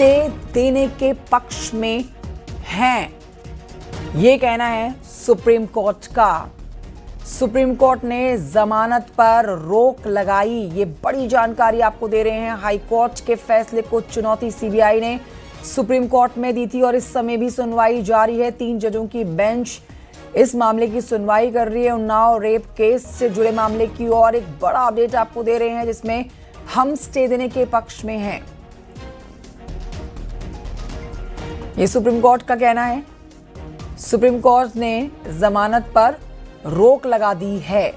Stay देने के पक्ष में हैं, ये कहना है सुप्रीम कोर्ट का। सुप्रीम कोर्ट ने जमानत पर रोक लगाई, ये बड़ी जानकारी आपको दे रहे हैं। हाई कोर्ट के फैसले को चुनौती सीबीआई ने सुप्रीम कोर्ट में दी थी और इस समय भी सुनवाई जारी है। 3 जजों की बेंच इस मामले की सुनवाई कर रही है। उन्नाव रेप केस से जुड़े मामले की और एक बड़ा अपडेट आपको दे रहे हैं, जिसमें हम स्टे देने के पक्ष में हैं, ये सुप्रीम कोर्ट का कहना है। सुप्रीम कोर्ट ने जमानत पर रोक लगा दी है।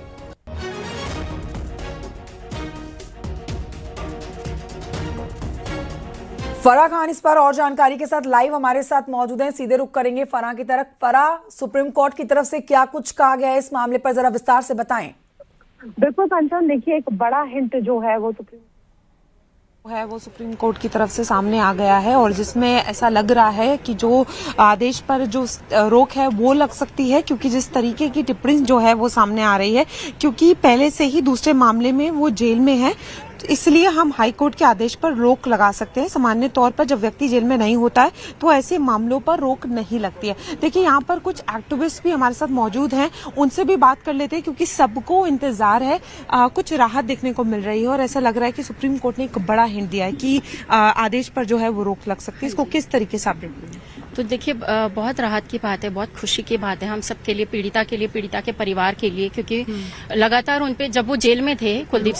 फराह खान इस पर और जानकारी के साथ लाइव हमारे साथ मौजूद हैं। सीधे रुख करेंगे फराह की तरफ। फराह, सुप्रीम कोर्ट की तरफ से क्या कुछ कहा गया है इस मामले पर, जरा विस्तार से बताएं। बिल्कुल कंचन, देखिए एक बड़ा हिंट जो है वो सुप्रीम कोर्ट की तरफ से सामने आ गया है और जिसमें ऐसा लग रहा है कि जो आदेश पर जो रोक है वो लग सकती है, क्योंकि जिस तरीके की टिप्पणी जो है वो सामने आ रही है, क्योंकि पहले से ही दूसरे मामले में वो जेल में है, इसलिए हम हाई कोर्ट के आदेश पर रोक लगा सकते हैं। सामान्य तौर पर जब व्यक्ति जेल में नहीं होता है तो ऐसे मामलों पर रोक नहीं लगती है। देखिए, यहाँ पर कुछ एक्टिविस्ट भी हमारे साथ मौजूद हैं, उनसे भी बात कर लेते हैं, क्योंकि सबको इंतजार है, कुछ राहत देखने को मिल रही है और ऐसा लग रहा है कि सुप्रीम कोर्ट ने एक बड़ा हिंट दिया है कि आदेश पर जो है वो रोक लग सकती है। इसको किस तरीके से आप देखते हैं? तो देखिए, बहुत राहत की बात है, बहुत खुशी की बात है हम सबके लिए, पीड़िता के लिए, पीड़िता के परिवार के लिए, क्योंकि लगातार उनपे जब वो जेल में थे, कुलदीप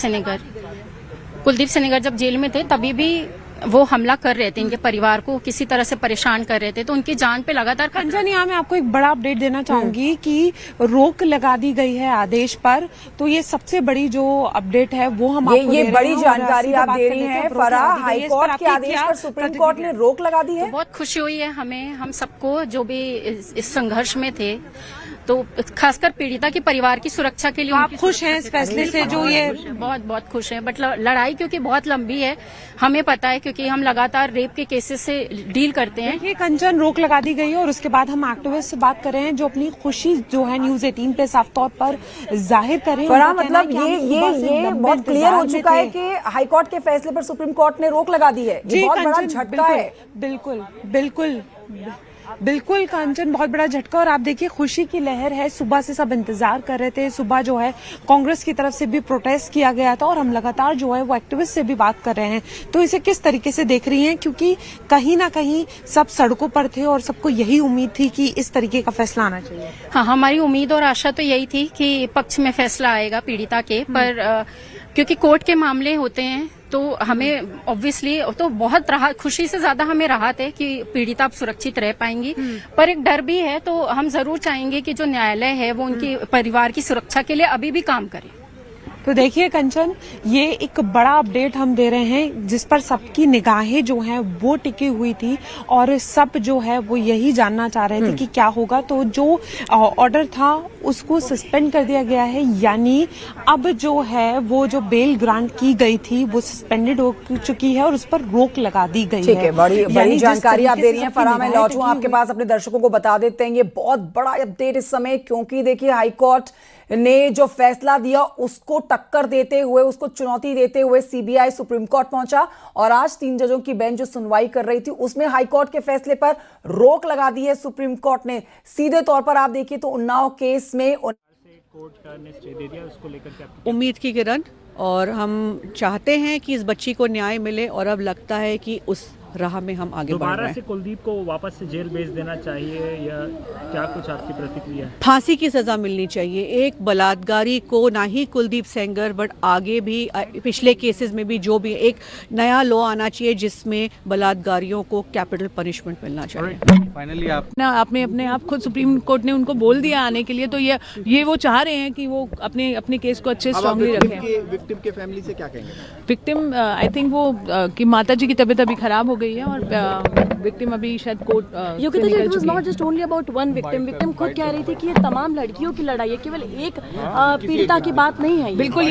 सेनेगर जब जेल में थे तभी भी वो हमला कर रहे थे, इनके परिवार को किसी तरह से परेशान कर रहे थे, तो उनकी जान पे लगातार कंचन, यहाँ मैं आपको एक बड़ा अपडेट देना चाहूंगी कि रोक लगा दी गई है आदेश पर। तो ये सबसे बड़ी जो अपडेट है वो हम आपको ये बड़ी जानकारी आप दे रही हैं फराह। हाई कोर्ट के आदेश पर सुप्रीम कोर्ट ने रोक लगा दी है। बहुत खुशी हुई है हमें, हम सबको जो भी इस संघर्ष में थे, तो खासकर पीड़िता के परिवार की सुरक्षा के लिए। आप खुश हैं इस फैसले से? जो ये बहुत खुश हैं, बट लड़ाई क्योंकि बहुत लंबी है, हमें पता है, क्योंकि हम लगातार रेप के केसेस से डील करते हैं। देखिए कंचन, रोक लगा दी गई है और उसके बाद हम एक्टिविस्ट से बात कर रहे हैं जो अपनी खुशी जो है न्यूज 18 पे साफ तौर पर जाहिर करें। मतलब ये बहुत क्लियर हो चुका है कि हाईकोर्ट के फैसले पर सुप्रीम कोर्ट ने रोक लगा दी है। ये बहुत बड़ा झटका है। बिल्कुल कांचन, बहुत बड़ा झटका। और आप देखिए, खुशी की लहर है, सुबह से सब इंतजार कर रहे थे। सुबह जो है कांग्रेस की तरफ से भी प्रोटेस्ट किया गया था और हम लगातार जो है वो एक्टिविस्ट से भी बात कर रहे हैं। तो इसे किस तरीके से देख रही हैं, क्योंकि कहीं ना कहीं सब सड़कों पर थे और सबको यही उम्मीद थी कि इस तरीके का फैसला आना चाहिए। हाँ, हमारी उम्मीद और आशा तो यही थी कि पक्ष में फैसला आएगा पीड़िता के, पर क्योंकि कोर्ट के मामले होते हैं तो हमें ऑब्वियसली तो बहुत राहत, खुशी से ज्यादा हमें राहत है कि पीड़िता अब सुरक्षित रह पाएंगी, पर एक डर भी है। तो हम जरूर चाहेंगे कि जो न्यायालय है वो उनके परिवार की सुरक्षा के लिए अभी भी काम करे। तो देखिए कंचन, ये एक बड़ा अपडेट हम दे रहे हैं जिस पर सबकी निगाहें जो हैं वो टिकी हुई थी और सब जो है वो यही जानना चाह रहे थे कि क्या होगा। तो जो ऑर्डर था उसको सस्पेंड कर दिया गया है, यानी अब जो है वो जो बेल ग्रांट की गई थी वो सस्पेंडेड हो चुकी है और उस पर रोक लगा दी गई है। ठीक है, बड़ी जानकारी आप दे रही हैं फराह। मैं लौटूं आपके पास, अपने दर्शकों को बता देते हैं ये बहुत बड़ा अपडेट इस समय, क्योंकि देखिए हाईकोर्ट ने जो फैसला दिया उसको टक्कर देते हुए, उसको चुनौती देते हुए सीबीआई सुप्रीम कोर्ट पहुंचा और आज 3 जजों की बेंच जो सुनवाई कर रही थी उसमें हाईकोर्ट के फैसले पर रोक लगा दी है सुप्रीम कोर्ट ने। सीधे तौर पर आप देखिए तो उन्नाव केस में कोर्ट ने स्टे दे दिया, उसको लेकर के उम्मीद की किरण, और हम चाहते हैं कि इस बच्ची को न्याय मिले और अब लगता है कि उस राह में हम आगे बढ़ रहे हैं। दोबारा से कुलदीप को वापस से जेल भेज देना चाहिए या क्या कुछ आपकी प्रतिक्रिया है? फांसी की सजा मिलनी चाहिए एक बलात्कारी को, ना ही कुलदीप सेंगर बट आगे भी पिछले केसेस में भी जो भी एक नया लॉ आना चाहिए जिसमें बलात्कारियों को कैपिटल पनिशमेंट मिलना चाहिए। फाइनली आपने अपने आप खुद सुप्रीम कोर्ट ने उनको बोल दिया आने के लिए, तो ये वो चाह रहे हैं कि वो अपने केस को अच्छे स्ट्रांगली रखें। विक्टिम के फैमिली से क्या कहेंगे? विक्टिम आई थिंक वो कि माता जी की तबीयत अभी खराब हो गई है और विक्टिम अभी शायद court Yogita ji, it was not just only about one victim. Victim खुद कह रही थी कि ये तमाम लड़कियों की लड़ाई है, केवल एक पीड़िता की बात नहीं है। बिल्कुल,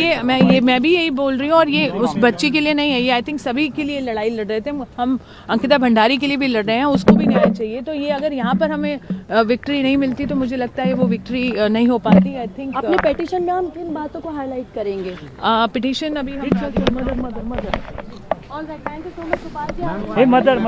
मैं भी यही बोल रही हूँ और ये उस बच्ची के लिए नहीं है, ये आई थिंक सभी के लिए लड़ाई लड़ रहे थे। हम अंकिता भंडारी के लिए भी लड़ रहे हैं, उसको भी न्याय चाहिए। तो ये अगर यहाँ पर हमें विक्ट्री नहीं मिलती तो मुझे लगता है वो विक्ट्री नहीं हो पाती। आई थिंक अपने पिटीशन में हम किन बातों को हाईलाइट करेंगे? पिटीशन अभी हम all right, thank you so much Gopal ji. हे मदर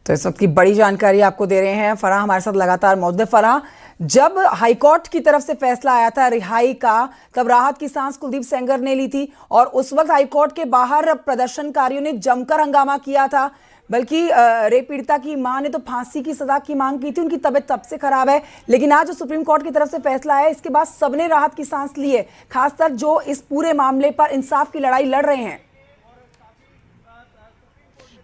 तो इस वक्त की बड़ी जानकारी आपको दे रहे हैं फराह, हमारे साथ लगातार मौजूद है। फराह, जब हाईकोर्ट की तरफ से फैसला आया था रिहाई का, तब राहत की सांस कुलदीप सेंगर ने ली थी और उस वक्त हाईकोर्ट के बाहर प्रदर्शनकारियों ने जमकर हंगामा किया था। बल्कि रेप पीड़िता की मां ने तो फांसी की सजा की मांग की थी, उनकी तबीयत तब से खराब है। लेकिन आज जो सुप्रीम कोर्ट की तरफ से फैसला आया, इसके बाद सबने राहत की सांस ली है, खासकर जो इस पूरे मामले पर इंसाफ की लड़ाई लड़ रहे हैं।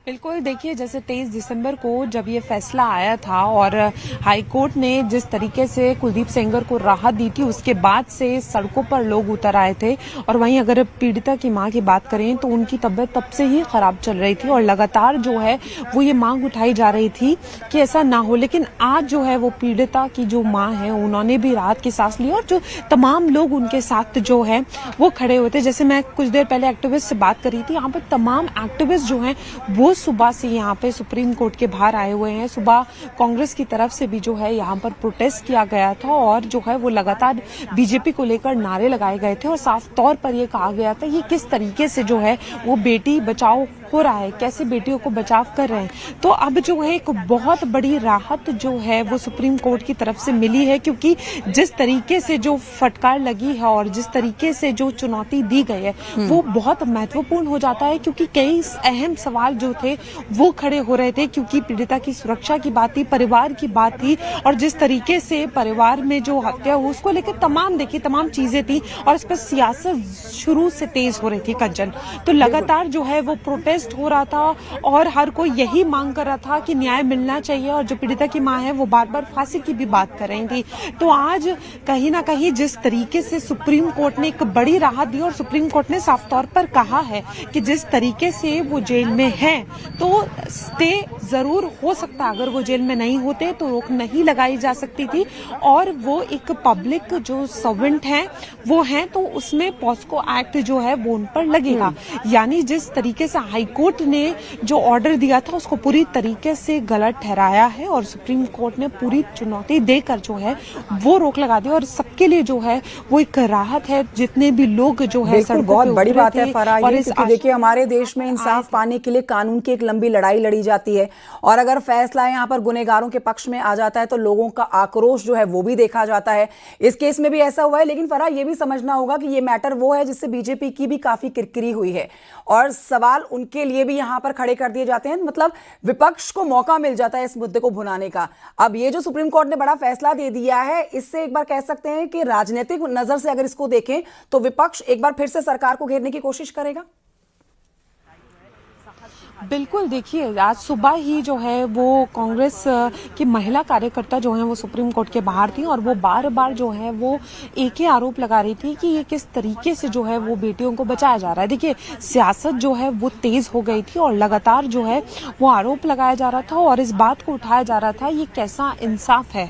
बिल्कुल, देखिए जैसे 23 दिसंबर को जब ये फैसला आया था और हाईकोर्ट ने जिस तरीके से कुलदीप सेंगर को राहत दी थी, उसके बाद से सड़कों पर लोग उतर आए थे। और वहीं अगर पीड़िता की मां की बात करें तो उनकी तबीयत तब से ही खराब चल रही थी और लगातार जो है वो ये मांग उठाई जा रही थी कि ऐसा ना हो। लेकिन आज जो है वो पीड़िता की जो मां है उन्होंने भी राहत की सांस ली और जो तमाम लोग उनके साथ जो है वो खड़े हुए थे। जैसे मैं कुछ देर पहले एक्टिविस्ट से बात कर रही थी, यहाँ पर तमाम एक्टिविस्ट जो हैं वो सुबह से यहाँ पे सुप्रीम कोर्ट के बाहर आए हुए हैं। सुबह कांग्रेस की तरफ से भी जो है यहाँ पर प्रोटेस्ट किया गया था और जो है वो लगातार बीजेपी को लेकर नारे लगाए गए थे और साफ तौर पर ये कहा गया था ये किस तरीके से जो है वो बेटी बचाओ हो रहा है, कैसे बेटियों को बचाव कर रहे हैं। तो अब जो है एक बहुत बड़ी राहत जो है वो सुप्रीम कोर्ट की तरफ से मिली है, क्योंकि जिस तरीके से जो फटकार लगी है और जिस तरीके से जो चुनौती दी गई है वो बहुत महत्वपूर्ण हो जाता है, क्योंकि कई अहम सवाल जो थे वो खड़े हो रहे थे, क्योंकि पीड़िता की सुरक्षा की बात थी, परिवार की बात थी और जिस तरीके से परिवार में जो हत्या हुई उसको लेकर तमाम चीजें थी और इस पर सियासत शुरू से तेज हो रही थी कंचन। तो लगातार जो है वो प्रोटेस्ट हो रहा था और हर कोई यही मांग कर रहा था कि न्याय मिलना चाहिए और जो पीड़िता की मां है वो बार बार फांसी की भी बात कर रही थी। तो आज कहीं ना कहीं जिस तरीके से सुप्रीम कोर्ट ने एक बड़ी राहत दी और सुप्रीम कोर्ट ने साफ तौर पर कहा है कि जिस तरीके से वो जेल में है तो स्टे जरूर हो सकता, अगर वो जेल में नहीं होते तो रोक नहीं लगाई जा सकती थी और वो एक पब्लिक जो सर्वेंट है वो है तो उसमें पॉस्को एक्ट जो है वो उन पर लगेगा। यानी जिस तरीके से हाईकोर्ट ने जो ऑर्डर दिया था उसको पूरी तरीके से गलत ठहराया है और सुप्रीम कोर्ट ने पूरी चुनौती देकर जो है वो रोक लगा दी और सबके लिए जो है वो एक राहत है, जितने भी लोग जो है सड़कों बहुत पे बड़ी उतरे बात है थे। फराह, और क्योंकि देखिए हमारे देश में इंसाफ पाने के लिए कानून की एक लंबी लड़ाई लड़ी जाती है और अगर फैसला यहाँ पर गुनहगारों के पक्ष में आ जाता है तो लोगों का आक्रोश जो है वो भी देखा जाता है। इस केस में भी ऐसा हुआ है। लेकिन फराह ये भी समझना होगा कि ये मैटर वो है जिससे बीजेपी की भी काफी किरकिरी हुई है और सवाल उनके लिए भी यहाँ पर खड़े कर दिए जाते हैं, मतलब विपक्ष को मौका मिल जाता है इस मुद्दे को भुनाने का। अब ये जो सुप्रीम कोर्ट ने बड़ा फैसला दे दिया है, इससे एक बार कह सकते हैं कि राजनीतिक नजर से अगर इसको देखें तो विपक्ष एक बार फिर से सरकार को घेरने की कोशिश करेगा। बिल्कुल, देखिए आज सुबह ही जो है वो कांग्रेस की महिला कार्यकर्ता जो है वो सुप्रीम कोर्ट के बाहर थी और वो बार बार जो है वो एक ही आरोप लगा रही थी कि ये किस तरीके से जो है वो बेटियों को बचाया जा रहा है। देखिए सियासत जो है वो तेज हो गई थी और लगातार जो है वो आरोप लगाया जा रहा था और इस बात को उठाया जा रहा था ये कैसा इंसाफ है।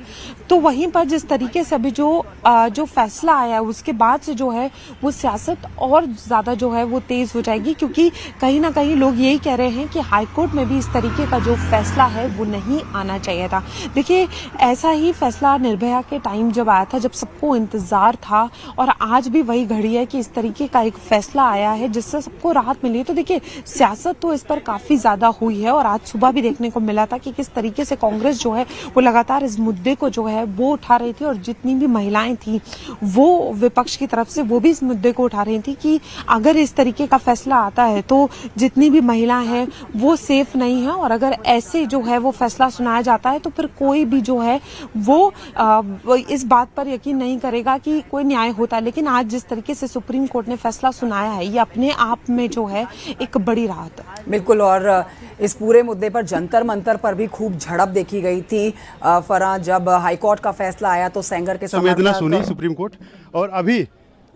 तो वहीं पर जिस तरीके से अभी जो फैसला आया है उसके बाद से जो है वो सियासत और ज्यादा जो है वो तेज हो जाएगी, क्योंकि कहीं ना कहीं लोग यही कह रहे हैं कि हाईकोर्ट में भी इस तरीके का जो फैसला है वो नहीं आना चाहिए था। देखिए ऐसा ही फैसला निर्भया के टाइम जब आया था, जब सबको इंतजार था और आज भी वही घड़ी है कि इस तरीके का एक फैसला आया है जिससे सबको राहत मिली है। तो देखिए सियासत तो इस पर काफी ज्यादा हुई है और आज सुबह भी देखने को मिला था कि किस तरीके से कांग्रेस जो है वो लगातार इस मुद्दे को जो है वो उठा रही थी और जितनी भी महिलाएं थी वो विपक्ष की तरफ से वो भी इस मुद्दे को उठा रही थी कि अगर इस तरीके का फैसला आता है तो जितनी भी महिलाएं हैं वो सेफ नहीं है और अगर ऐसे जो है वो फैसला सुनाया जाता है तो फिर कोई भी जो है वो इस बात पर यकीन नहीं करेगा कि कोई न्याय होता है। लेकिन आज जिस तरीके से सुप्रीम कोर्ट ने फैसला सुनाया है ये अपने आप में जो है एक बड़ी राहत है। बिल्कुल, और इस पूरे मुद्दे पर जंतर मंतर पर भी खूब झड़प देखी गई थी फराह। जब हाईकोर्ट का फैसला आया तो सेंगर के संवेदना सुनी सुप्रीम कोर्ट और अभी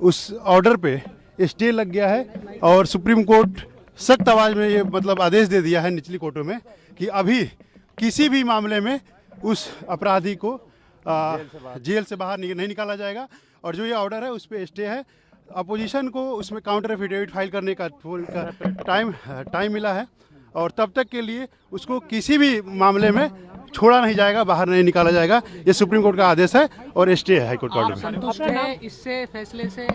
उस ऑर्डर पे स्टे लग गया है और सुप्रीम कोर्ट सख्त आवाज में ये मतलब आदेश दे दिया है निचली कोर्टों में कि अभी किसी भी मामले में उस अपराधी को जेल से बाहर नहीं निकाला जाएगा और जो ये ऑर्डर है उस पर स्टे है। अपोजिशन को उसमें काउंटर एफिडेविट फाइल करने का टाइम मिला है और तब तक के लिए उसको किसी भी मामले में छोड़ा नहीं जाएगा, बाहर नहीं निकाला जाएगा। ये सुप्रीम कोर्ट का आदेश है और स्टे है हाईकोर्ट का ऑर्डर। संतुष्ट है इससे फैसले से?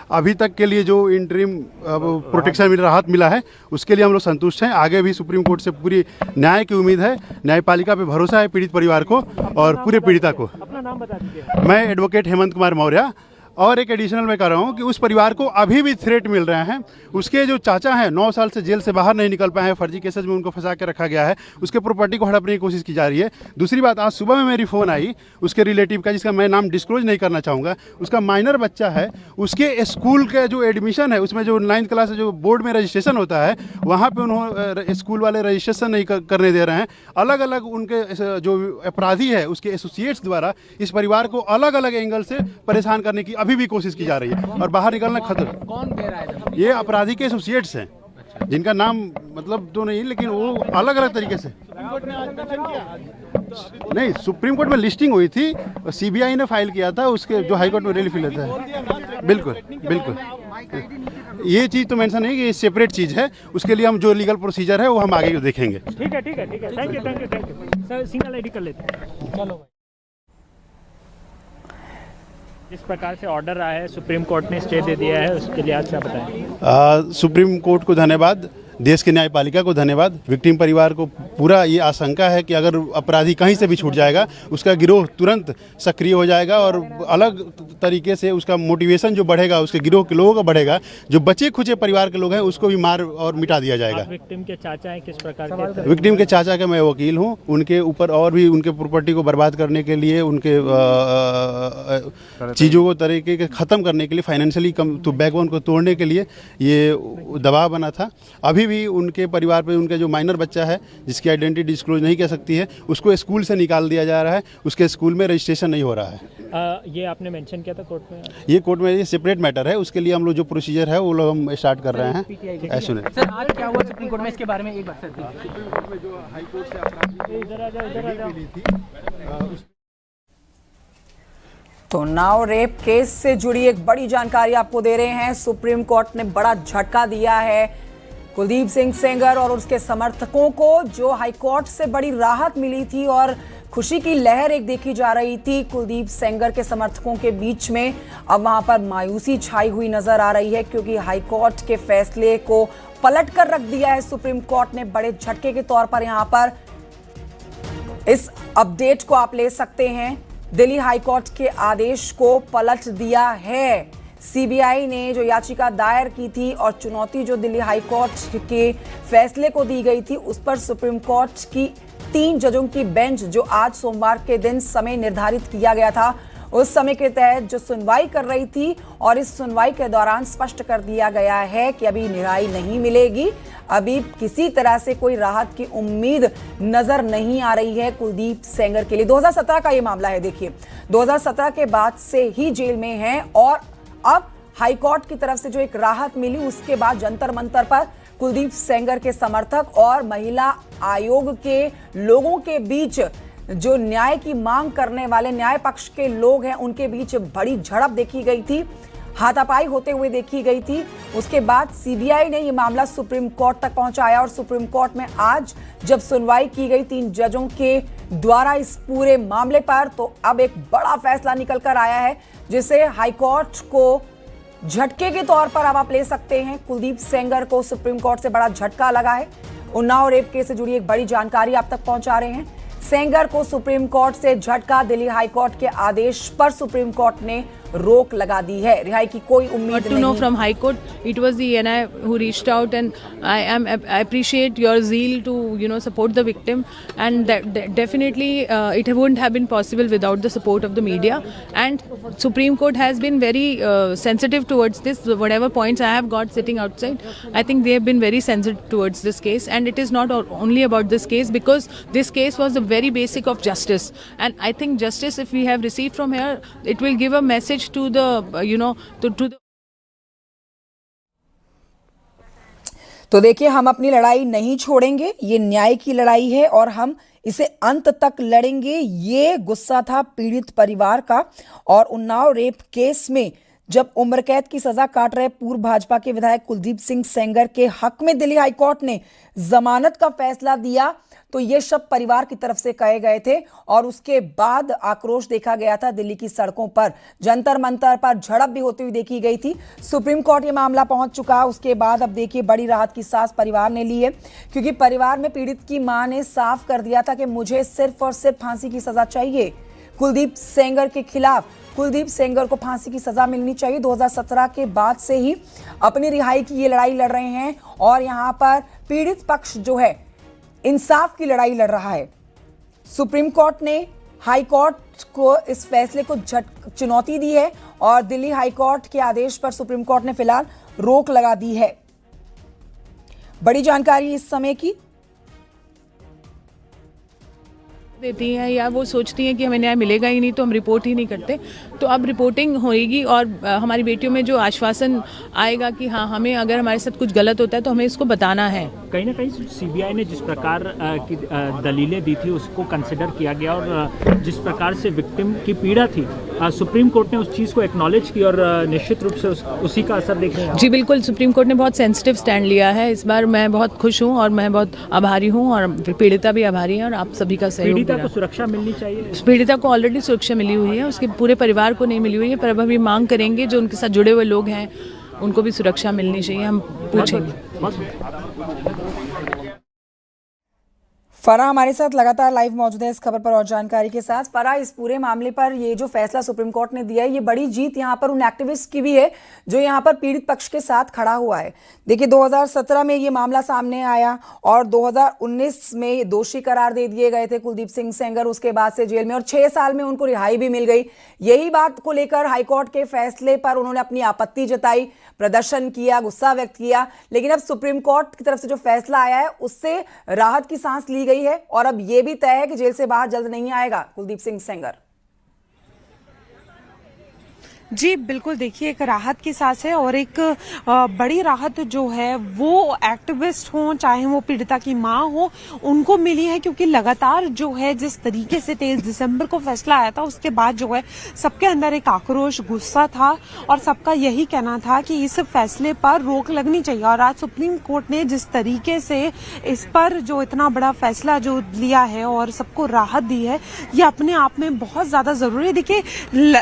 अभी तक के लिए जो इंटरिम प्रोटेक्शन मिला, राहत मिला है, उसके लिए हम लोग संतुष्ट हैं। आगे भी सुप्रीम कोर्ट से पूरी न्याय की उम्मीद है, न्यायपालिका पे भरोसा है पीड़ित परिवार को और पूरे पीड़िता को। अपना नाम बता दीजिए। मैं एडवोकेट हेमंत कुमार मौर्य। और एक एडिशनल मैं कह रहा हूँ कि उस परिवार को अभी भी थ्रेट मिल रहे हैं। उसके जो चाचा हैं 9 साल से जेल से बाहर नहीं निकल पाए हैं, फर्जी केसेज में उनको फंसा के रखा गया है, उसके प्रॉपर्टी को हड़पने की कोशिश की जा रही है। दूसरी बात, आज सुबह में मेरी फ़ोन आई उसके रिलेटिव का, जिसका मैं नाम डिस्क्लोज नहीं करना चाहूँगा। उसका माइनर बच्चा है, उसके स्कूल का जो एडमिशन है उसमें जो 9th क्लास जो बोर्ड में रजिस्ट्रेशन होता है, वहाँ पर उन्होंने स्कूल वाले रजिस्ट्रेशन नहीं करने दे रहे हैं। अलग अलग उनके जो अपराधी है उसके एसोसिएट्स द्वारा इस परिवार को अलग अलग एंगल से परेशान करने की अभी भी कोशिश की जा रही है और बाहर निकलना खतरा। कौन दे रहा है? ये अपराधी के एसोसिएट्स हैं, जिनका नाम मतलब तो नहीं, लेकिन वो अलग अलग तरीके से। नहीं, सुप्रीम कोर्ट में लिस्टिंग हुई थी, सीबीआई ने फाइल किया था, उसके जो हाई कोर्ट में रिलीफ लेता है। बिल्कुल बिल्कुल, ये चीज़ तो मेंशन नहीं कि ये सेपरेट चीज़ है। उसके लिए हम जो लीगल प्रोसीजर है वो हम आगे देखेंगे। ठीक है ठीक है ठीक है, thank you thank you thank you sir. Single ID कर लेते हैं। चलो, जिस प्रकार से ऑर्डर आया है, सुप्रीम कोर्ट ने स्टे दे दिया है, उसके लिए आज क्या बताएं? सुप्रीम कोर्ट को धन्यवाद, देश के न्यायपालिका को धन्यवाद। विक्टिम परिवार को पूरा ये आशंका है कि अगर अपराधी कहीं से भी छूट जाएगा, उसका गिरोह तुरंत सक्रिय हो जाएगा और अलग तरीके से उसका मोटिवेशन जो बढ़ेगा, उसके गिरोह के लोगों का बढ़ेगा। जो बचे खुचे परिवार के लोग हैं उसको भी मार और मिटा दिया जाएगा। विक्टिम के चाचा हैं, किस प्रकार के? विक्टिम के चाचा का मैं वकील हूँ। उनके ऊपर और भी उनके प्रॉपर्टी को बर्बाद करने के लिए, उनके चीज़ों को तरीके के ख़त्म करने के लिए, फाइनेंशियली कम तो बैकबोन को तोड़ने के लिए ये दबाव बना था। अभी भी उनके परिवार पे उनका जो माइनर बच्चा है, जिसकी आइडेंटिटी डिस्क्लोज नहीं कर सकती है, उसको स्कूल से निकाल दिया जा रहा है। उसके स्कूल में रजिस्ट्रेशन नहीं हो रहा है। ये आपने मेंशन किया था कोर्ट में? ये कोर्ट में ये सेपरेट मैटर है। उसके लिए हम लोग जो प्रोसीजर है वो लोग हम स्टार्ट कर रहे हैं। ऐसे सर, आज क्या हुआ सुप्रीम कोर्ट में, इसके बारे में एक बार सर। तो नाव रेप केस से जुड़ी एक बड़ी जानकारी आपको दे रहे हैं। सुप्रीम कोर्ट ने बड़ा झटका दिया है कुलदीप सिंह सेंगर और उसके समर्थकों को, जो हाईकोर्ट से बड़ी राहत मिली थी और खुशी की लहर एक देखी जा रही थी कुलदीप सेंगर के समर्थकों के बीच में। अब वहां पर मायूसी छाई हुई नजर आ रही है, क्योंकि हाईकोर्ट के फैसले को पलट कर रख दिया है सुप्रीम कोर्ट ने बड़े झटके के तौर पर। यहां पर इस अपडेट को आप ले सकते हैं। दिल्ली हाईकोर्ट के आदेश को पलट दिया है। सीबीआई ने जो याचिका दायर की थी और चुनौती जो दिल्ली हाईकोर्ट के फैसले को दी गई थी, उस पर सुप्रीम कोर्ट की 3 जजों की बेंच, जो आज सोमवार के दिन समय निर्धारित किया गया था, उस समय के तहत जो सुनवाई कर रही थी, और इस सुनवाई के दौरान स्पष्ट कर दिया गया है कि अभी रिहाई नहीं मिलेगी। अभी किसी तरह से कोई राहत की उम्मीद नजर नहीं आ रही है कुलदीप सेंगर के लिए। 2017 का ये मामला है। देखिए, 2017 के बाद से ही जेल में हैं और अब हाईकोर्ट की तरफ से जो एक राहत मिली, उसके बाद जंतर मंतर पर कुलदीप सेंगर के समर्थक और महिला आयोग के लोगों के बीच, जो न्याय की मांग करने वाले न्याय पक्ष के लोग हैं, उनके बीच बड़ी झड़प देखी गई थी, हाथापाई होते हुए देखी गई थी। उसके बाद सीबीआई ने ये मामला सुप्रीम कोर्ट तक पहुंचाया और सुप्रीम कोर्ट में आज जब सुनवाई की गई 3 जजों के द्वारा इस पूरे मामले पर, तो अब एक बड़ा फैसला निकल कर आया है, जिसे हाईकोर्ट को झटके के तौर पर अब आप ले सकते हैं। कुलदीप सेंगर को सुप्रीम कोर्ट से बड़ा झटका लगा है। उन्नाव रेप केस से जुड़ी एक बड़ी जानकारी आप तक पहुंचा रहे हैं। सेंगर को सुप्रीम कोर्ट से झटका। दिल्ली हाईकोर्ट के आदेश पर सुप्रीम कोर्ट ने रोक लगा दी है। रिहाई की कोई उम्मीद नहीं। To know from High Court, it was the NI who reached out, and I appreciate your zeal to support the victim, and that definitely it wouldn't have been possible without the support of the media. And Supreme Court has been very sensitive towards this. Whatever points I have got sitting outside, I think they have been very sensitive towards this case, and it is not only about this case, because this case was the very basic of justice, and I think justice, if we have received from here, it will give a message to the to the तो देखिए, हम अपनी लड़ाई नहीं छोड़ेंगे। ये न्याय की लड़ाई है और हम इसे अंत तक लड़ेंगे। ये गुस्सा था पीड़ित परिवार का, और उन्नाव रेप केस में जब उम्र कैद की सजा काट रहे पूर्व भाजपा के विधायक कुलदीप सिंह सेंगर के हक में दिल्ली हाईकोर्ट ने जमानत का फैसला दिया तो ये शब्द परिवार की तरफ से कहे गए थे और उसके बाद आक्रोश देखा गया था। दिल्ली की सड़कों पर जंतर मंतर पर झड़प भी होती हुई देखी गई थी। सुप्रीम कोर्ट ये मामला पहुंच चुका। उसके बाद अब देखिए बड़ी राहत की सांस परिवार ने ली है, क्योंकि परिवार में पीड़ित की मां ने साफ कर दिया था कि मुझे सिर्फ और सिर्फ फांसी की सजा चाहिए। कुलदीप सेंगर के खिलाफ कुलदीप सेंगर को फांसी की सजा मिलनी चाहिए। 2017 के बाद से ही अपनी रिहाई की ये लड़ाई लड़ रहे हैं और यहां पर पीड़ित पक्ष जो है इंसाफ की लड़ाई लड़ रहा है। सुप्रीम कोर्ट ने हाई कोर्ट को इस फैसले को चुनौती दी है और दिल्ली हाई कोर्ट के आदेश पर सुप्रीम कोर्ट ने फिलहाल रोक लगा दी है। बड़ी जानकारी इस समय की देती हैं या वो सोचती हैं कि हमें न्याय मिलेगा ही नहीं तो हम रिपोर्ट ही नहीं करते। तो अब रिपोर्टिंग होएगी और हमारी बेटियों में जो आश्वासन आएगा कि हाँ हमें अगर हमारे साथ कुछ गलत होता है तो हमें इसको बताना है। कहीं ना कहीं सीबीआई ने जिस प्रकार की दलीलें दी थी उसको कंसिडर किया गया और जिस प्रकार से विक्टिम की पीड़ा थी सुप्रीम कोर्ट ने उस चीज़ को एक्नॉलेज की और निश्चित रूप से उसी का असर देखने जी बिल्कुल, सुप्रीम कोर्ट ने बहुत सेंसिटिव स्टैंड लिया है इस बार। मैं बहुत खुश हूँ और मैं बहुत आभारी हूँ और पीड़िता भी आभारी है और आप सभी का सहयोग। पीड़िता को सुरक्षा मिलनी चाहिए। पीड़िता को ऑलरेडी सुरक्षा मिली हुई है, उसके पूरे परिवार को नहीं मिली हुई है, पर अब हम ये मांग करेंगे जो उनके साथ जुड़े हुए लोग हैं उनको भी सुरक्षा मिलनी चाहिए। हम पूछेंगे। फरा हमारे साथ लगातार लाइव मौजूद है इस खबर पर और जानकारी के साथ। फरा, इस पूरे मामले पर ये जो फैसला सुप्रीम कोर्ट ने दिया है ये बड़ी जीत यहाँ पर उन एक्टिविस्ट की भी है जो यहाँ पर पीड़ित पक्ष के साथ खड़ा हुआ है। देखिए 2017 में ये मामला सामने आया और 2019 में दोषी करार दे दिए गए थे कुलदीप सिंह सेंगर। उसके बाद से जेल में और 6 साल में उनको रिहाई भी मिल गई। यही बात को लेकर हाईकोर्ट के फैसले पर उन्होंने अपनी आपत्ति जताई, प्रदर्शन किया, गुस्सा व्यक्त किया। लेकिन अब सुप्रीम कोर्ट की तरफ से जो फैसला आया है उससे राहत की सांस ली गई है और अब यह भी तय है कि जेल से बाहर जल्द नहीं आएगा कुलदीप सिंह सेंगर। जी बिल्कुल, देखिए एक राहत की सांस है और एक बड़ी राहत जो है वो एक्टिविस्ट हों चाहे वो पीड़िता की मां हो उनको मिली है, क्योंकि लगातार जो है जिस तरीके से 23 दिसंबर को फैसला आया था उसके बाद जो है सबके अंदर एक आक्रोश, गुस्सा था और सबका यही कहना था कि इस फैसले पर रोक लगनी चाहिए। और आज सुप्रीम कोर्ट ने जिस तरीके से इस पर जो इतना बड़ा फैसला जो लिया है और सबको राहत दी है ये अपने आप में बहुत ज्यादा जरूरी है। देखिए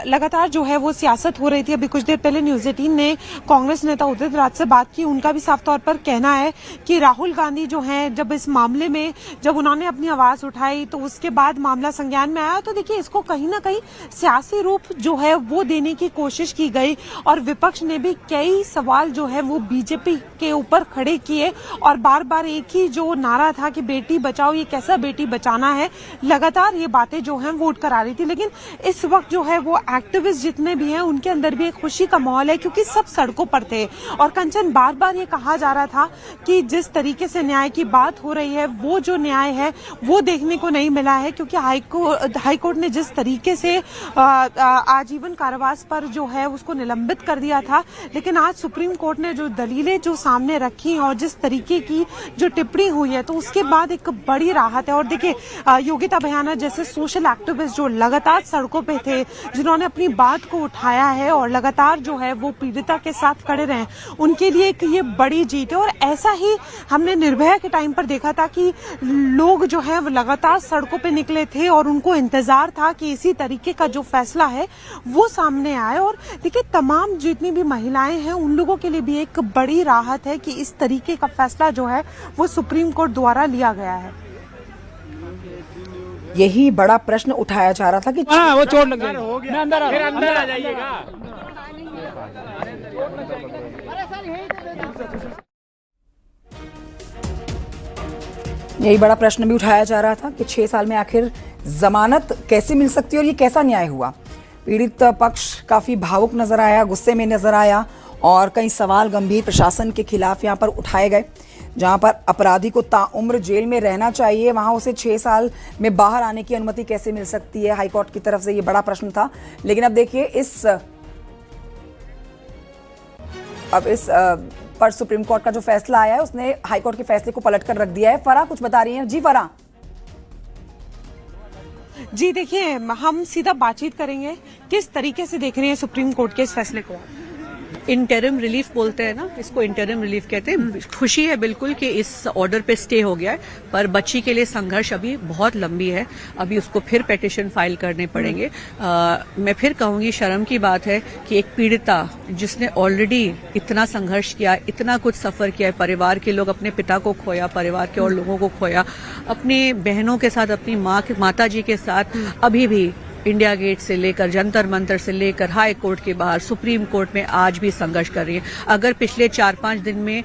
लगातार जो है वो सियासत हो रही थी। अभी कुछ देर पहले न्यूज़ 18 ने कांग्रेस नेता उदित राज से बात की। उनका भी साफ तौर पर कहना है कि राहुल गांधी जो हैं जब इस मामले में जब उन्होंने अपनी आवाज उठाई तो उसके बाद मामला संज्ञान में आया तो देखिए इसको कहीं ना कहीं सियासी रूप जो है वो देने की कोशिश की गई और विपक्ष ने भी कई सवाल जो है वो बीजेपी के ऊपर खड़े किए और बार बार एक ही जो नारा था कि बेटी बचाओ, ये कैसा बेटी बचाना है, लगातार ये बातें जो है वो उठकर आ रही थी। लेकिन इस वक्त जो है वो एक्टिविस्ट जितने भी हैं उनके अंदर भी एक खुशी का माहौल है, क्योंकि सब सड़कों पर थे। और कंचन, बार बार ये कहा जा रहा था कि जिस तरीके से न्याय की बात हो रही है वो जो न्याय है वो देखने को नहीं मिला है, क्योंकि हाईकोर्ट ने जिस तरीके से आजीवन कारावास पर जो है उसको निलंबित कर दिया था, लेकिन आज सुप्रीम कोर्ट ने जो दलीलें जो सामने रखी और जिस तरीके की जो टिप्पणी हुई है तो उसके बाद एक बड़ी राहत है। और देखिए योगिता भयाना जैसे सोशल एक्टिविस्ट जो लगातार सड़कों पे थे, जिन्होंने अपनी बात को उठाया है और लगातार जो है वो पीड़िता के साथ खड़े रहे, उनके लिए एक ये बड़ी जीत है। और ऐसा ही हमने निर्भया के टाइम पर देखा था कि लोग जो है लगातार सड़कों पे निकले थे और उनको इंतजार था कि इसी तरीके का जो फैसला है वो सामने आए। और देखिए तमाम जितनी भी महिलाएं हैं उन लोगों के लिए भी एक बड़ी राहत है कि इस तरीके का फैसला जो है वो सुप्रीम कोर्ट द्वारा लिया गया है। यही बड़ा प्रश्न उठाया जा रहा था कि वो चोट लग जाएगी, मैं अंदर आ जाइएगा। यही बड़ा प्रश्न भी उठाया जा रहा था कि 6 साल में आखिर जमानत कैसे मिल सकती है और ये कैसा न्याय हुआ। पीड़ित पक्ष काफी भावुक नजर आया, गुस्से में नजर आया और कई सवाल गंभीर प्रशासन के खिलाफ यहाँ पर उठाए गए। जहां पर अपराधी को ताउम्र जेल में रहना चाहिए, वहां उसे 6 साल में बाहर आने की अनुमति कैसे मिल सकती है हाईकोर्ट की तरफ से, ये बड़ा प्रश्न था। लेकिन अब देखिए इस पर सुप्रीम कोर्ट का जो फैसला आया है उसने हाईकोर्ट के फैसले को पलट कर रख दिया है। फरा कुछ बता रही हैं? जी फरा। जी देखिए, हम सीधा बातचीत करेंगे। किस तरीके से देख रहे हैं सुप्रीम कोर्ट के इस फैसले को? इंटरिम रिलीफ बोलते हैं ना, इसको इंटरिम रिलीफ कहते हैं। खुशी है बिल्कुल कि इस ऑर्डर पे स्टे हो गया है, पर बच्ची के लिए संघर्ष अभी बहुत लंबी है। अभी उसको फिर पिटीशन फाइल करने पड़ेंगे। मैं फिर कहूंगी, शर्म की बात है कि एक पीड़िता जिसने ऑलरेडी इतना संघर्ष किया, इतना कुछ सफर किया है, परिवार के लोग, अपने पिता को खोया, परिवार के और लोगों को खोया, अपनी बहनों के साथ, अपनी माता जी के साथ, अभी भी इंडिया गेट से लेकर जंतर मंतर से लेकर हाई कोर्ट के बाहर सुप्रीम कोर्ट में आज भी संघर्ष कर रही है। अगर पिछले 4-5 दिन में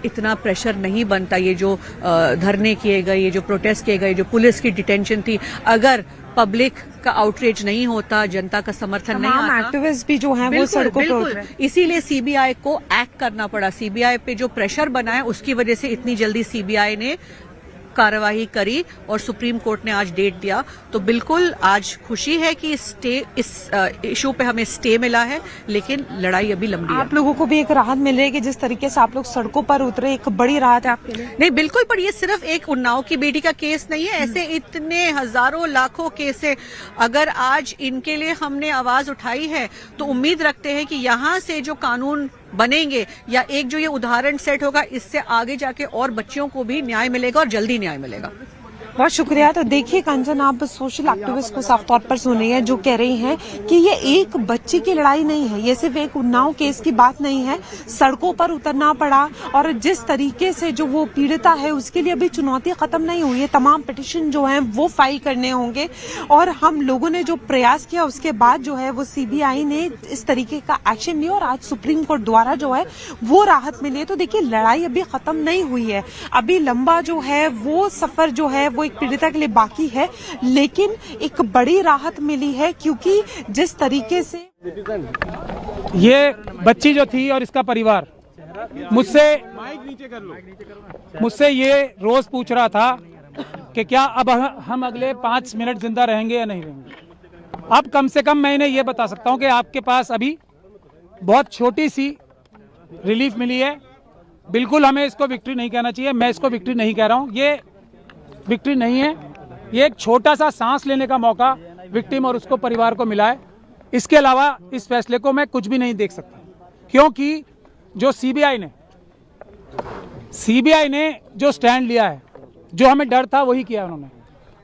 इतना प्रेशर नहीं बनता, ये जो धरने किए गए, ये जो प्रोटेस्ट किए गए, जो पुलिस की डिटेंशन थी, अगर पब्लिक का आउटरीच नहीं होता, जनता का समर्थन नहीं आता, एक्टिविस्ट भी जो हैं वो सड़कों पर उतरे। इसीलिए सीबीआई को एक्ट करना पड़ा। सीबीआई पे जो प्रेशर बना है उसकी वजह से इतनी जल्दी सीबीआई ने कार्यवाही करी और सुप्रीम कोर्ट ने आज डेट दिया। तो बिल्कुल आज खुशी है कि इस इशू पे हमें स्टे मिला है, लेकिन लड़ाई अभी लंबी है। आप लोगों को भी एक राहत मिल रही है कि जिस तरीके से आप लोग सड़कों पर उतरे, एक बड़ी राहत है आपके लिए? नहीं, बिल्कुल, पर ये सिर्फ एक उन्नाव की बेटी का केस नहीं है। ऐसे इतने हजारों लाखों केस है। अगर आज इनके लिए हमने आवाज उठाई है तो उम्मीद रखते हैं कि यहाँ से जो कानून बनेंगे या एक जो ये उदाहरण सेट होगा, इससे आगे जाके और बच्चियों को भी न्याय मिलेगा और जल्दी न्याय मिलेगा। बहुत शुक्रिया। तो देखिए कंचन, आप सोशल एक्टिविस्ट को साफ तौर पर सुन रही हैं, जो कह रही हैं कि ये एक बच्ची की लड़ाई नहीं है, ये सिर्फ एक उन्नाव केस की बात नहीं है। सड़कों पर उतरना पड़ा और जिस तरीके से जो वो पीड़िता है उसके लिए अभी चुनौती खत्म नहीं हुई है। तमाम पिटीशन जो है वो फाइल करने होंगे और हम लोगों ने जो प्रयास किया उसके बाद जो है वो सीबीआई ने इस तरीके का एक्शन लिया और आज सुप्रीम कोर्ट द्वारा जो है वो राहत मिली है। तो देखिए, लड़ाई अभी खत्म नहीं हुई है, अभी लंबा जो है वो सफर जो है वो एक पीड़िता के लिए बाकी है, लेकिन एक बड़ी राहत मिली है क्योंकि जिस तरीके से ये बच्ची जो थी और इसका परिवार मुझसे ये रोज पूछ रहा था कि क्या अब हम अगले 5 मिनट जिंदा रहेंगे या नहीं रहेंगे। अब कम से कम मैं इन्हें ये बता सकता हूं कि आपके पास अभी बहुत छोटी सी रिलीफ मिली है। बिल्कुल हमें इसको विक्ट्री नहीं कहना चाहिए, मैं इसको विक्ट्री नहीं कह रहा हूं, ये विक्ट्री नहीं है। ये एक छोटा सा सांस लेने का मौका विक्टिम और उसको परिवार को मिला है। इसके अलावा इस फैसले को मैं कुछ भी नहीं देख सकता, क्योंकि जो सीबीआई ने जो स्टैंड लिया है, जो हमें डर था वही किया उन्होंने।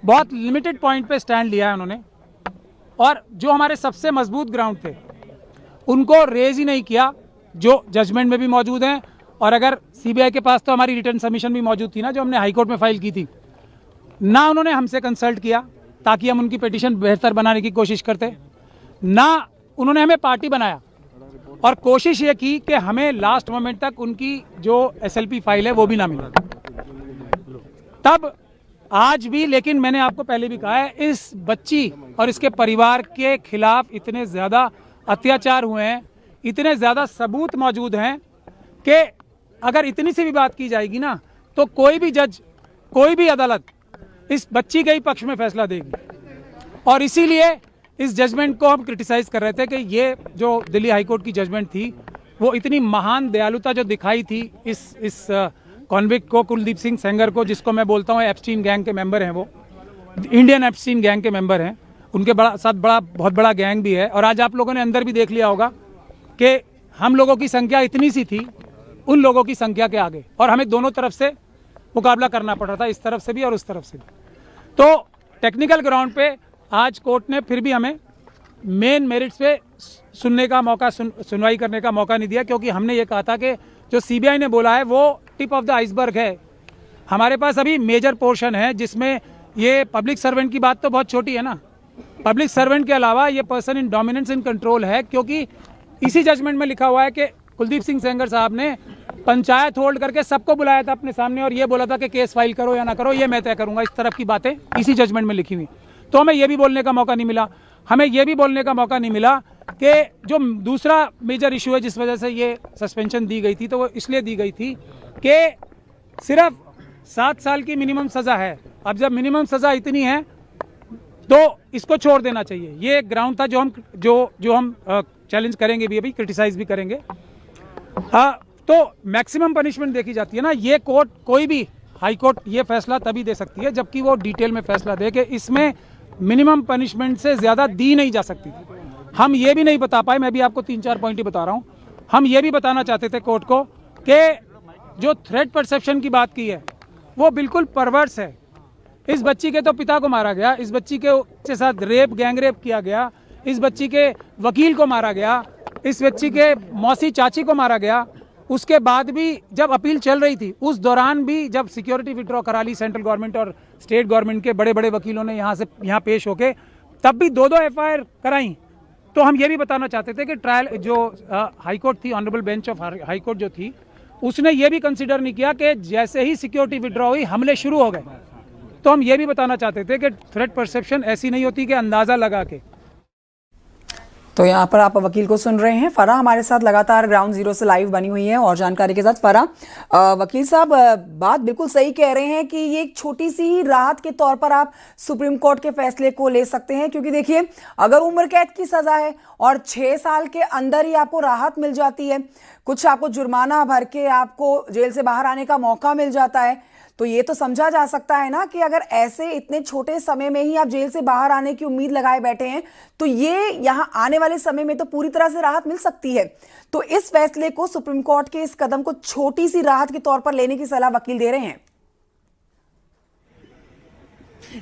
बहुत लिमिटेड पॉइंट पे स्टैंड लिया है उन्होंने और जो हमारे सबसे मजबूत ग्राउंड थे उनको रेज ही नहीं किया, जो जजमेंट में भी मौजूद हैं। और अगर सीबीआई के पास तो हमारी रिटर्न सबमिशन भी मौजूद थी ना, जो हमने हाईकोर्ट में फाइल की थी, ना उन्होंने हमसे कंसल्ट किया ताकि हम उनकी पिटीशन बेहतर बनाने की कोशिश करते, ना उन्होंने हमें पार्टी बनाया और कोशिश ये की कि हमें लास्ट मोमेंट तक उनकी जो एसएलपी फाइल है वो भी ना मिले। तब आज भी, लेकिन मैंने आपको पहले भी कहा है, इस बच्ची और इसके परिवार के खिलाफ इतने ज्यादा अत्याचार हुए हैं, इतने ज्यादा सबूत मौजूद हैं कि अगर इतनी सी भी बात की जाएगी ना तो कोई भी जज, कोई भी अदालत इस बच्ची के ही पक्ष में फैसला देगी। और इसीलिए इस जजमेंट को हम क्रिटिसाइज कर रहे थे कि ये जो दिल्ली हाईकोर्ट की जजमेंट थी वो इतनी महान दयालुता जो दिखाई थी इस कॉन्विक्ट को, कुलदीप सिंह सेंगर को, जिसको मैं बोलता हूँ एप्स्टीन गैंग के मेंबर हैं, वो इंडियन एप्स्टीन गैंग के मेंबर हैं, उनके बहुत बड़ा गैंग भी है। और आज आप लोगों ने अंदर भी देख लिया होगा कि हम लोगों की संख्या इतनी सी थी उन लोगों की संख्या के आगे, और हमें दोनों तरफ से मुकाबला करना पड़ रहा था, इस तरफ से भी और उस तरफ से भी। तो टेक्निकल ग्राउंड पे आज कोर्ट ने फिर भी हमें मेन मेरिट्स पे सुनने का मौका, सुनवाई करने का मौका नहीं दिया, क्योंकि हमने ये कहा था कि जो सीबीआई ने बोला है वो टिप ऑफ द आइसबर्ग है। हमारे पास अभी मेजर पोर्शन है जिसमें ये पब्लिक सर्वेंट की बात तो बहुत छोटी है ना, पब्लिक सर्वेंट के अलावा ये person in dominance in control है, क्योंकि इसी जजमेंट में लिखा हुआ है कि कुलदीप सिंह सेंगर साहब ने पंचायत होल्ड करके सबको बुलाया था अपने सामने और ये बोला था कि केस फाइल करो या ना करो ये मैं तय करूंगा। इस तरफ की बातें इसी जजमेंट में लिखी हुई। तो हमें ये भी बोलने का मौका नहीं मिला, हमें ये भी बोलने का मौका नहीं मिला कि जो दूसरा मेजर इशू है जिस वजह से ये सस्पेंशन दी गई थी, तो वो इसलिए दी गई थी कि सिर्फ 7 साल की मिनिमम सजा है। अब जब मिनिमम सजा इतनी है तो इसको छोड़ देना चाहिए। ये एक ग्राउंड था जो हम चैलेंज करेंगे भी, अभी क्रिटिसाइज भी करेंगे। तो मैक्सिमम पनिशमेंट देखी जाती है ना, ये कोर्ट, कोई भी हाई कोर्ट ये फैसला तभी दे सकती है जबकि वो डिटेल में फैसला दे कि इसमें मिनिमम पनिशमेंट से ज़्यादा दी नहीं जा सकती थी। हम ये भी नहीं बता पाए, मैं भी आपको 3-4 पॉइंट ही बता रहा हूँ। हम ये भी बताना चाहते थे कोर्ट को कि जो थ्रेट परसेप्शन की बात की है वो बिल्कुल परवर्स है। इस बच्ची के तो पिता को मारा गया, इस बच्ची के साथ गैंग रेप किया गया, इस बच्ची के वकील को मारा गया, इस बच्ची के मौसी चाची को मारा गया। उसके बाद भी जब अपील चल रही थी उस दौरान भी जब सिक्योरिटी विड्रॉ करा ली सेंट्रल गवर्नमेंट और स्टेट गवर्नमेंट के बड़े बड़े वकीलों ने यहाँ पेश होके, तब भी 2-2 FIR कराई। तो हम ये भी बताना चाहते थे कि ट्रायल जो हाई कोर्ट थी, honourable bench of high court जो थी, उसने ये भी कंसिडर नहीं किया कि जैसे ही सिक्योरिटी विड्रॉ हुई हमले शुरू हो गए। तो हम ये भी बताना चाहते थे कि थ्रेट परसेप्शन ऐसी नहीं होती कि अंदाज़ा लगा के। तो यहाँ पर आप वकील को सुन रहे हैं। फरा हमारे साथ लगातार ग्राउंड जीरो से लाइव बनी हुई है और जानकारी के साथ। फरा, वकील साहब बात बिल्कुल सही कह रहे हैं कि ये एक छोटी सी ही राहत के तौर पर आप सुप्रीम कोर्ट के फैसले को ले सकते हैं, क्योंकि देखिए अगर उम्र कैद की सजा है और 6 साल के अंदर ही आपको राहत मिल जाती है, कुछ आपको जुर्माना भर के आपको जेल से बाहर आने का मौका मिल जाता है, तो ये तो समझा जा सकता है ना कि अगर ऐसे इतने छोटे समय में ही आप जेल से बाहर आने की उम्मीद लगाए बैठे हैं तो ये यहाँ आने वाले समय में तो पूरी तरह से राहत मिल सकती है। तो इस फैसले को, सुप्रीम कोर्ट के इस कदम को छोटी सी राहत के तौर पर लेने की सलाह वकील दे रहे हैं।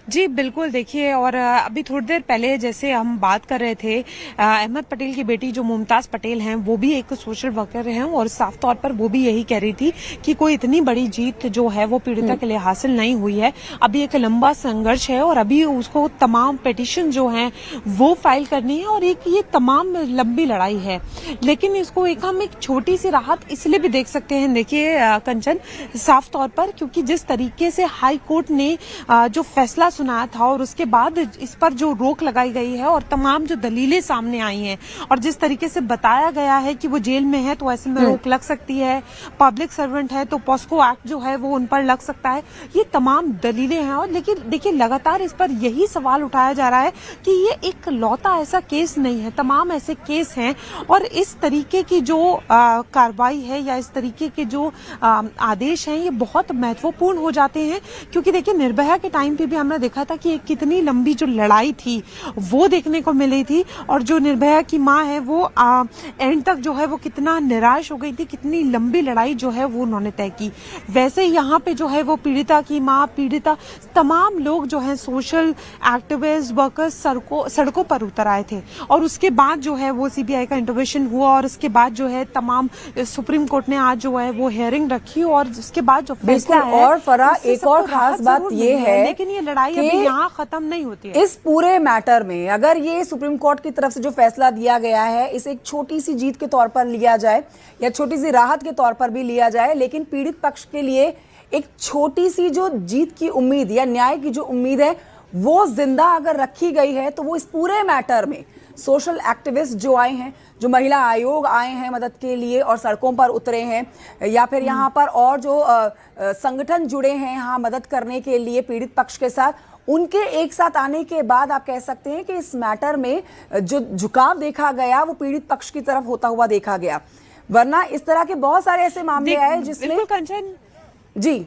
जी बिल्कुल, देखिए, और अभी थोड़ी देर पहले जैसे हम बात कर रहे थे, अहमद पटेल की बेटी जो मुमताज पटेल हैं वो भी एक सोशल वर्कर हैं और साफ तौर पर वो भी यही कह रही थी कि कोई इतनी बड़ी जीत जो है वो पीड़िता के लिए हासिल नहीं हुई है। अभी एक लंबा संघर्ष है और अभी उसको तमाम पिटीशन जो हैं वो फाइल करनी है और एक ये तमाम लंबी लड़ाई है, लेकिन इसको हम एक छोटी सी राहत इसलिए भी देख सकते हैं। देखिए कंचन, साफ तौर पर क्योंकि जिस तरीके से हाई कोर्ट ने जो फैसला सुनाया था और उसके बाद इस पर जो रोक लगाई गई है और तमाम जो दलीलें सामने आई हैं और जिस तरीके से बताया गया है कि वो जेल में है तो ऐसे में रोक लग सकती है, पब्लिक सर्वेंट है तो पॉस्को एक्ट जो है वो उन पर लग सकता है, ये तमाम दलीलें हैं। और लेकिन देखिए लगातार इस पर यही सवाल उठाया जा रहा है कि ये एक लौता ऐसा केस नहीं है, तमाम ऐसे केस हैं और इस तरीके की जो कार्रवाई है या इस तरीके के जो आदेश हैं ये बहुत महत्वपूर्ण हो जाते हैं, क्योंकि देखिए निर्भया के टाइम पे भी हमने देखा था कि कितनी लंबी जो लड़ाई थी वो देखने को मिली थी और जो निर्भया की मां है वो एंड तक जो है वो कितना निराश हो गई थी, कितनी लंबी लड़ाई जो है वो उन्होंने तय की। वैसे यहाँ पे जो है वो पीड़िता की मां, पीड़िता, तमाम लोग जो है सोशल एक्टिविस्ट, वर्कर्स सड़कों पर उतर आए थे और उसके बाद जो है वो सीबीआई का इंटरवेंशन हुआ और उसके बाद जो है तमाम सुप्रीम कोर्ट ने आज जो है वो हियरिंग रखी और उसके बाद जो फैसला है। और फरा, एक और खास बात ये है, लेकिन ये लड़ाई अभी यहाँ खत्म नहीं होती है। इस पूरे मैटर में अगर ये सुप्रीम कोर्ट की तरफ से जो फैसला दिया गया है इसे एक छोटी सी जीत के तौर पर लिया जाए या छोटी सी राहत के तौर पर भी लिया जाए, लेकिन पीड़ित पक्ष के लिए एक छोटी सी जो जीत की उम्मीद या न्याय की जो उम्मीद है वो जिंदा अगर रखी गई है तो वो इस पूरे मैटर में सोशल एक्टिविस्ट जो आए हैं, जो महिला आयोग आए हैं मदद के लिए और सड़कों पर उतरे हैं, या फिर यहाँ पर और जो संगठन जुड़े हैं यहाँ मदद करने के लिए पीड़ित पक्ष के साथ, उनके एक साथ आने के बाद आप कह सकते हैं कि इस मैटर में जो झुकाव देखा गया वो पीड़ित पक्ष की तरफ होता हुआ देखा गया। वरना इस तरह के बहुत सारे ऐसे मामले आए जिसमें कंचन जी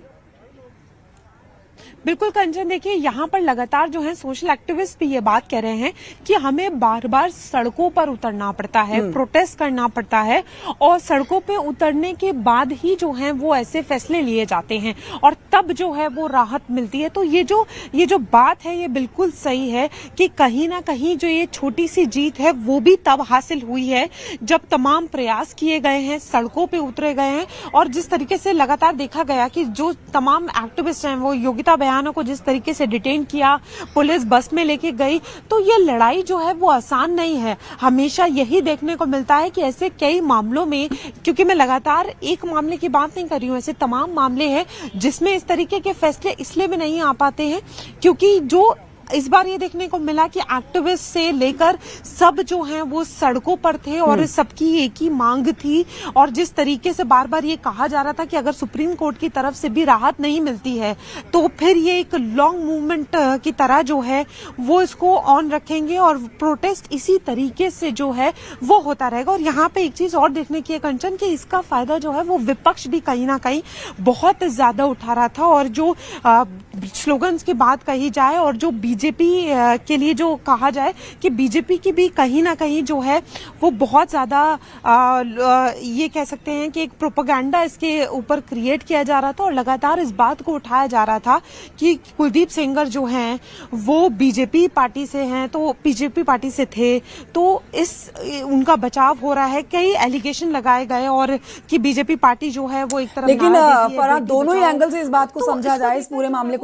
बिल्कुल कंचन, देखिए यहाँ पर लगातार जो है सोशल एक्टिविस्ट भी ये बात कह रहे हैं कि हमें बार बार सड़कों पर उतरना पड़ता है, प्रोटेस्ट करना पड़ता है और सड़कों पे उतरने के बाद ही जो है वो ऐसे फैसले लिए जाते हैं और तब जो है वो राहत मिलती है। तो ये जो बात है ये बिल्कुल सही है कि कहीं ना कहीं जो ये छोटी सी जीत है वो भी तब हासिल हुई है जब तमाम प्रयास किए गए हैं, सड़कों पे उतरे गए हैं और जिस तरीके से लगातार देखा गया कि जो तमाम एक्टिविस्ट हैं वो योगिता को जिस तरीके से डिटेन किया, पुलिस बस में लेके गई, तो ये लड़ाई जो है वो आसान नहीं है। हमेशा यही देखने को मिलता है कि ऐसे कई मामलों में, क्योंकि मैं लगातार एक मामले की बात नहीं कर रही हूँ, ऐसे तमाम मामले हैं जिसमें इस तरीके के फैसले इसलिए भी नहीं आ पाते हैं क्योंकि जो इस बार ये देखने को मिला कि एक्टिविस्ट से लेकर सब जो हैं वो सड़कों पर थे और सबकी एक ही मांग थी और जिस तरीके से बार बार ये कहा जा रहा था कि अगर सुप्रीम कोर्ट की तरफ से भी राहत नहीं मिलती है तो फिर ये एक लॉन्ग मूवमेंट की तरह जो है वो इसको ऑन रखेंगे और प्रोटेस्ट इसी तरीके से जो है वो होता रहेगा। और यहाँ पे एक चीज और देखने की है कंचन कि इसका फायदा जो है वो विपक्ष भी कहीं ना कहीं बहुत ज्यादा उठा रहा था और जो स्लोगन्स की बात कही जाए और जो बीजेपी के लिए जो कहा जाए कि बीजेपी की भी कहीं ना कहीं जो है वो बहुत ज्यादा ये कह सकते हैं कि एक प्रोपेगेंडा इसके ऊपर क्रिएट किया जा रहा था और लगातार इस बात को उठाया जा रहा था कि कुलदीप सेंगर जो हैं वो बीजेपी पार्टी से हैं, तो बीजेपी पार्टी से थे, तो इस उनका बचाव हो रहा है। कई एलिगेशन लगाए गए और कि बीजेपी पार्टी जो है वो एक तरफ लेकिन नारा देती है, फरहाद बेटी दोनों ही बचाओ। एंगल से इस बात को तो समझा इसका जाए, इस पूरे मामले को